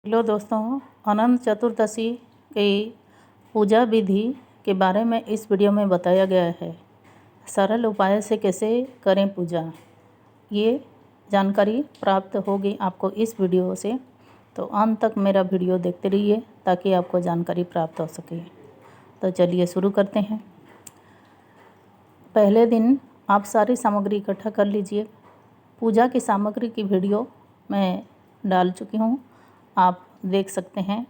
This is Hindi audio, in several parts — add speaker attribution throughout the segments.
Speaker 1: हेलो दोस्तों, अनंत चतुर्दशी की पूजा विधि के बारे में इस वीडियो में बताया गया है। सरल उपाय से कैसे करें पूजा, ये जानकारी प्राप्त होगी आपको इस वीडियो से। तो अंत तक मेरा वीडियो देखते रहिए ताकि आपको जानकारी प्राप्त हो सके। तो चलिए शुरू करते हैं। पहले दिन आप सारी सामग्री इकट्ठा कर लीजिए। पूजा की सामग्री की वीडियो मैं डाल चुकी हूँ, आप देख सकते हैं।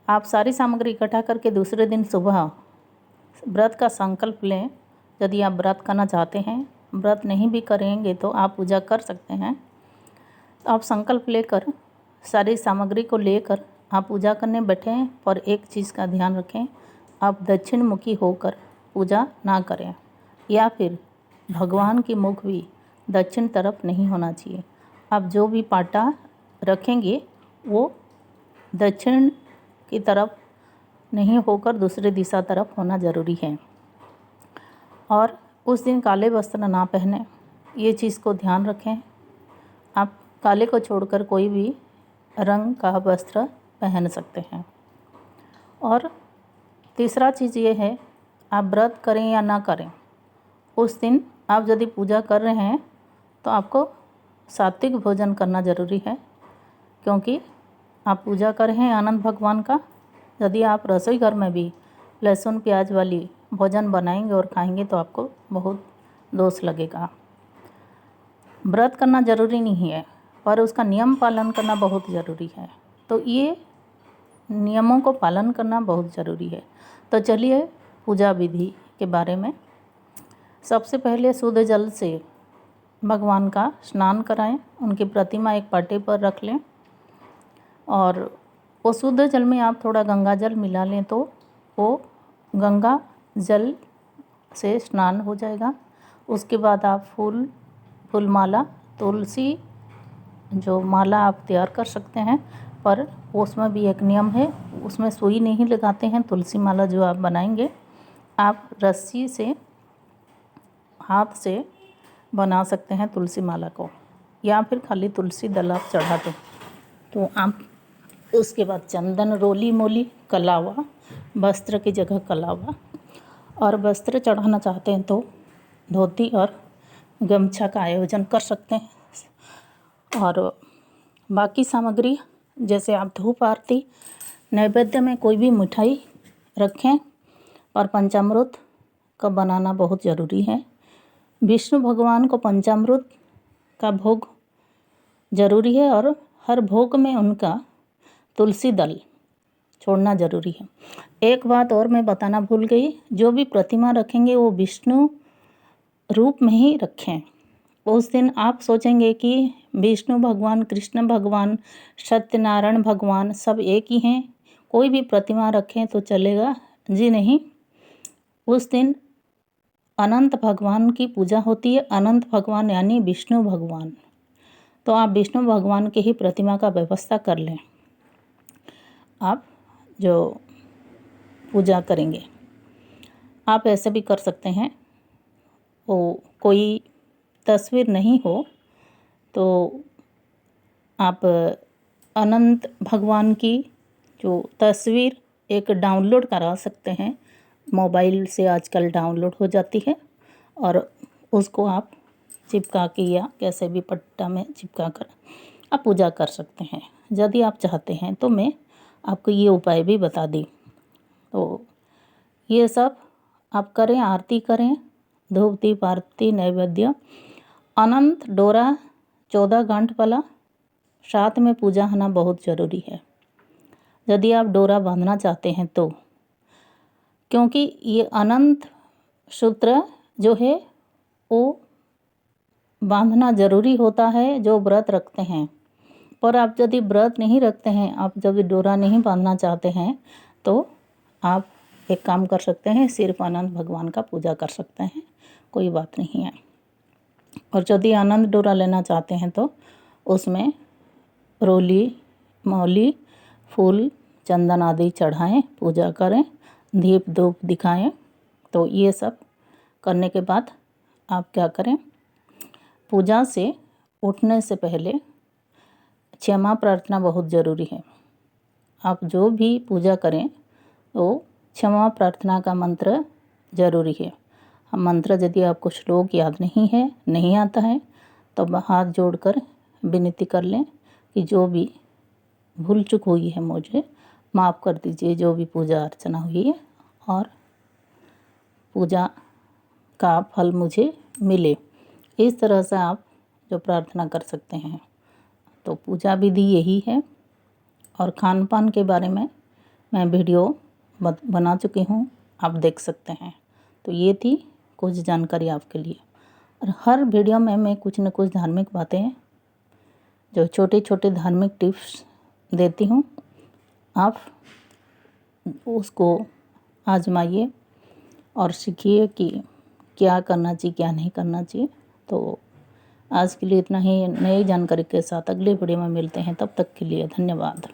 Speaker 1: आप सारी सामग्री इकट्ठा करके दूसरे दिन सुबह व्रत का संकल्प लें। यदि आप व्रत करना चाहते हैं, व्रत नहीं भी करेंगे तो आप पूजा कर सकते हैं। तो आप संकल्प लेकर सारी सामग्री को लेकर आप पूजा करने बैठें, पर एक चीज़ का ध्यान रखें, आप दक्षिण मुखी होकर पूजा ना करें, या फिर भगवान की मुख भी दक्षिण तरफ नहीं होना चाहिए। आप जो भी पाटा रखेंगे वो दक्षिण की तरफ नहीं होकर दूसरी दिशा तरफ होना ज़रूरी है। और उस दिन काले वस्त्र ना पहने, ये चीज़ को ध्यान रखें। आप काले को छोड़कर कोई भी रंग का वस्त्र पहन सकते हैं। और तीसरा चीज़ ये है, आप व्रत करें या ना करें, उस दिन आप यदि पूजा कर रहे हैं तो आपको सात्विक भोजन करना ज़रूरी है, क्योंकि आप पूजा कर रहे हैं अनंत भगवान का। यदि आप रसोई घर में भी लहसुन प्याज वाली भोजन बनाएंगे और खाएंगे तो आपको बहुत दोष लगेगा। व्रत करना ज़रूरी नहीं है, पर उसका नियम पालन करना बहुत ज़रूरी है। तो ये नियमों को पालन करना बहुत ज़रूरी है। तो चलिए पूजा विधि के बारे में। सबसे पहले शुद्ध जल से भगवान का स्नान कराएं। उनकी प्रतिमा एक पाटे पर रख लें और वो शुद्ध जल में आप थोड़ा गंगा जल मिला लें तो वो गंगा जल से स्नान हो जाएगा। उसके बाद आप फूल माला, तुलसी जो माला आप तैयार कर सकते हैं, पर उसमें भी एक नियम है, उसमें सुई नहीं लगाते हैं। तुलसी माला जो आप बनाएंगे, आप रस्सी से हाथ से बना सकते हैं तुलसी माला को, या फिर खाली तुलसी दल आप चढ़ा दें। तो आप उसके बाद चंदन, रोली मोली, कलावा, वस्त्र की जगह कलावा, और वस्त्र चढ़ाना चाहते हैं तो धोती और गमछा का आयोजन कर सकते हैं। और बाकी सामग्री जैसे आप धूप आरती, नैवेद्य में कोई भी मिठाई रखें, और पंचामृत का बनाना बहुत ज़रूरी है। विष्णु भगवान को पंचामृत का भोग ज़रूरी है, और हर भोग में उनका तुलसी दल छोड़ना ज़रूरी है। एक बात और मैं बताना भूल गई, जो भी प्रतिमा रखेंगे वो विष्णु रूप में ही रखें। उस दिन आप सोचेंगे कि विष्णु भगवान, कृष्ण भगवान, सत्यनारायण भगवान सब एक ही हैं, कोई भी प्रतिमा रखें तो चलेगा। जी नहीं, उस दिन अनंत भगवान की पूजा होती है। अनंत भगवान यानी विष्णु भगवान। तो आप विष्णु भगवान की ही प्रतिमा का व्यवस्था कर लें। आप जो पूजा करेंगे, आप ऐसे भी कर सकते हैं, वो कोई तस्वीर नहीं हो तो आप अनंत भगवान की जो तस्वीर एक डाउनलोड करा सकते हैं। मोबाइल से आजकल डाउनलोड हो जाती है, और उसको आप चिपका के या कैसे भी पट्टा में चिपका कर आप पूजा कर सकते हैं। यदि आप चाहते हैं तो मैं आपको ये उपाय भी बता दी। तो ये सब आप करें, आरती करें, धूप दीप आरती नैवेद्य। अनंत डोरा 14 गांठ वाला साथ में पूजा होना बहुत ज़रूरी है, यदि आप डोरा बांधना चाहते हैं तो, क्योंकि ये अनंत सूत्र जो है वो बांधना ज़रूरी होता है जो व्रत रखते हैं। पर आप यदि व्रत नहीं रखते हैं, आप जब डोरा नहीं बांधना चाहते हैं, तो आप एक काम कर सकते हैं, सिर्फ अनंत भगवान का पूजा कर सकते हैं, कोई बात नहीं है। और यदि आनंद डोरा लेना चाहते हैं तो उसमें रोली मौली, फूल, चंदन आदि चढ़ाएं, पूजा करें, दीप धूप दिखाएं। तो ये सब करने के बाद आप क्या करें, पूजा से उठने से पहले क्षमा प्रार्थना बहुत ज़रूरी है। आप जो भी पूजा करें तो क्षमा प्रार्थना का मंत्र ज़रूरी है। मंत्र यदि आपको श्लोक याद नहीं आता है तो हाथ जोड़कर विनती कर लें कि जो भी भूल चूक हुई है मुझे माफ़ कर दीजिए, जो भी पूजा अर्चना हुई है, और पूजा का फल मुझे मिले। इस तरह से आप जो प्रार्थना कर सकते हैं। तो पूजा विधि यही है। और खान पान के बारे में मैं वीडियो बना चुकी हूँ, आप देख सकते हैं। तो ये थी कुछ जानकारी आपके लिए। और हर वीडियो में मैं कुछ न कुछ धार्मिक बातें, जो छोटे छोटे धार्मिक टिप्स देती हूँ, आप उसको आजमाइए और सीखिए कि क्या करना चाहिए, क्या नहीं करना चाहिए। तो आज के लिए इतना ही। नई जानकारी के साथ अगले वीडियो में मिलते हैं। तब तक के लिए धन्यवाद।